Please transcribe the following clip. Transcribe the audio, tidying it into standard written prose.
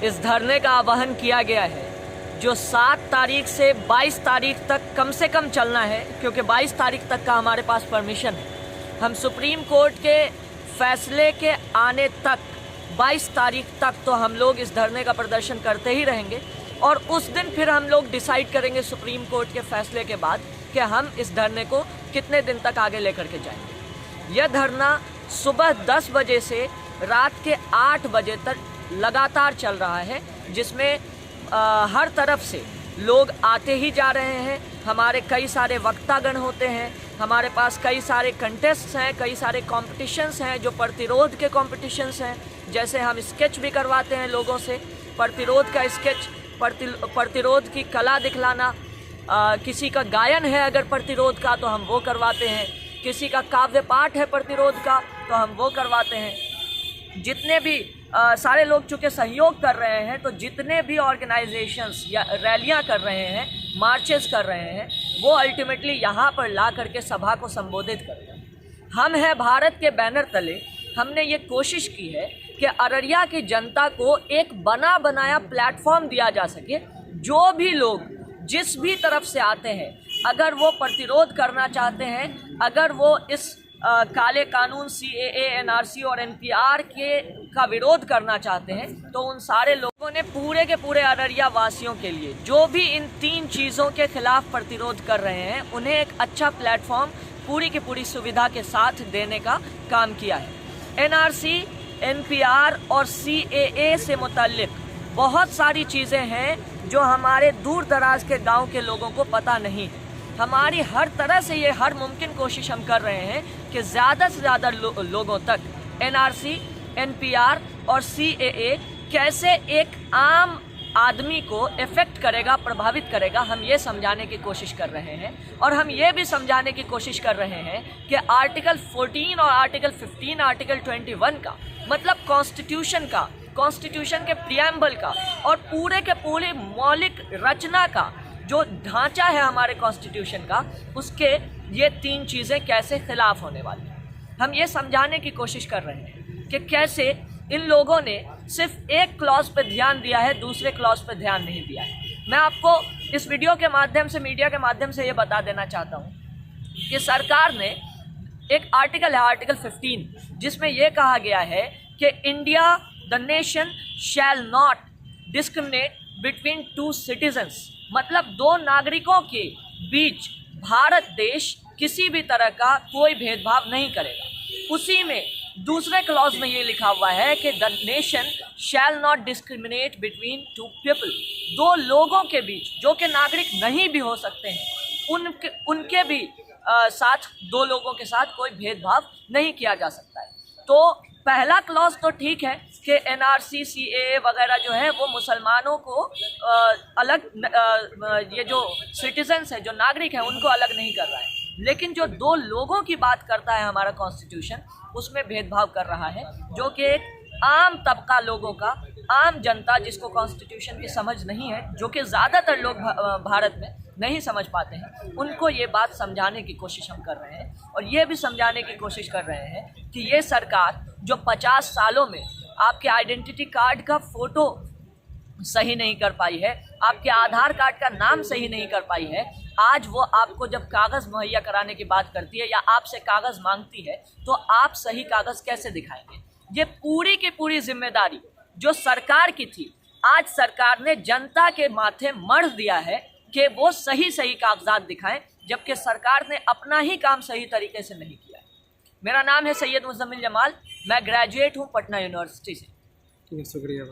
इस धरने का आह्वान किया गया है जो 7 तारीख से 22 तारीख तक कम से कम चलना है, क्योंकि 22 तारीख तक का हमारे पास परमिशन है। हम सुप्रीम कोर्ट के फैसले के आने तक 22 तारीख तक तो हम लोग इस धरने का प्रदर्शन करते ही रहेंगे और उस दिन फिर हम लोग डिसाइड करेंगे सुप्रीम कोर्ट के फैसले के बाद कि हम इस धरने को कितने दिन तक आगे लेकर के जाएंगे। यह धरना सुबह 10 बजे से रात के 8 बजे तक लगातार चल रहा है, जिसमें हर तरफ से लोग आते ही जा रहे हैं। हमारे कई सारे वक्तागण होते हैं, हमारे पास कई सारे कंटेस्ट्स हैं, कई सारे कॉम्पिटिशन्स हैं जो प्रतिरोध के कॉम्पिटिशन्स हैं। जैसे हम स्केच भी करवाते हैं लोगों से, प्रतिरोध का स्केच, प्रतिरोध की कला दिखलाना, किसी का गायन है अगर प्रतिरोध का तो हम वो करवाते हैं, किसी का काव्य पाठ है प्रतिरोध का तो हम वो करवाते हैं। जितने भी सारे लोग चूँकि सहयोग कर रहे हैं, तो जितने भी ऑर्गेनाइजेशंस या रैलियां कर रहे हैं, मार्चेस कर रहे हैं, वो अल्टीमेटली यहाँ पर ला करके सभा को संबोधित कर रहे हैं। हम हैं भारत के बैनर तले हमने ये कोशिश की है कि अररिया की जनता को एक बना बनाया प्लेटफॉर्म दिया जा सके। जो भी लोग जिस भी तरफ से आते हैं, अगर वो प्रतिरोध करना चाहते हैं, अगर वो इस काले कानून CAA, NRC और NPR का विरोध करना चाहते हैं, तो उन सारे लोगों ने पूरे के पूरे अररिया वासियों के लिए जो भी इन 3 चीज़ों के खिलाफ प्रतिरोध कर रहे हैं, उन्हें एक अच्छा प्लेटफॉर्म पूरी की पूरी सुविधा के साथ देने का काम किया है। NRC, NPR और CAA से मुतल्लिक बहुत सारी चीज़ें हैं जो हमारे दूर दराज के गांव के लोगों को पता नहीं है। हमारी हर तरह से ये हर मुमकिन कोशिश हम कर रहे हैं कि ज़्यादा से ज़्यादा लोगों तक NRC, NPR और CAA कैसे एक आम आदमी को इफ़ेक्ट करेगा, प्रभावित करेगा, हम ये समझाने की कोशिश कर रहे हैं। और हम ये भी समझाने की कोशिश कर रहे हैं कि आर्टिकल 14 और आर्टिकल 15, आर्टिकल 21 का मतलब कॉन्स्टिट्यूशन का, कॉन्स्टिट्यूशन के प्रियम्बल का और पूरे के पूरे मौलिक रचना का जो ढांचा है हमारे कॉन्स्टिट्यूशन का, उसके ये 3 चीज़ें कैसे खिलाफ होने वाली हैं। हम ये समझाने की कोशिश कर रहे हैं कि कैसे इन लोगों ने सिर्फ एक क्लॉज पे ध्यान दिया है, दूसरे क्लॉज पे ध्यान नहीं दिया है। मैं आपको इस वीडियो के माध्यम से, मीडिया के माध्यम से ये बता देना चाहता हूँ कि सरकार ने एक आर्टिकल है, आर्टिकल 15, जिसमें यह कहा गया है कि India the nation shall not discriminate between 2 citizens, मतलब 2 नागरिकों के बीच भारत देश किसी भी तरह का कोई भेदभाव नहीं करेगा। उसी में दूसरे क्लॉज में ये लिखा हुआ है कि the nation shall not discriminate between 2 people, 2 लोगों के बीच जो कि नागरिक नहीं भी हो सकते हैं, उनके भी साथ 2 लोगों के साथ कोई भेदभाव नहीं किया जा सकता है। तो पहला क्लॉज तो ठीक है कि NRC, CAA वगैरह जो है वो मुसलमानों को अलग, ये जो सिटीजन्स है, जो नागरिक हैं, उनको अलग नहीं कर रहा है। लेकिन जो 2 लोगों की बात करता है हमारा कॉन्स्टिट्यूशन, उसमें भेदभाव कर रहा है, जो कि एक आम तबका लोगों का, आम जनता जिसको कॉन्स्टिट्यूशन की समझ नहीं है, जो कि ज़्यादातर लोग भारत में नहीं समझ पाते हैं, उनको ये बात समझाने की कोशिश हम कर रहे हैं। और ये भी समझाने की कोशिश कर रहे हैं कि ये सरकार जो 50 सालों में आपके आइडेंटिटी कार्ड का फ़ोटो सही नहीं कर पाई है, आपके आधार कार्ड का नाम सही नहीं कर पाई है, आज वो आपको जब कागज़ मुहैया कराने की बात करती है या आपसे कागज़ मांगती है, तो आप सही कागज़ कैसे दिखाएंगे? ये पूरी की पूरी जिम्मेदारी जो सरकार की थी, आज सरकार ने जनता के माथे मढ़ दिया है कि वो सही सही कागजात दिखाएं, जबकि सरकार ने अपना ही काम सही तरीके से नहीं किया। मेरा नाम है सैयद मुज़म्मिल जमाल, मैं ग्रेजुएट हूँ पटना यूनिवर्सिटी से। शुक्रिया।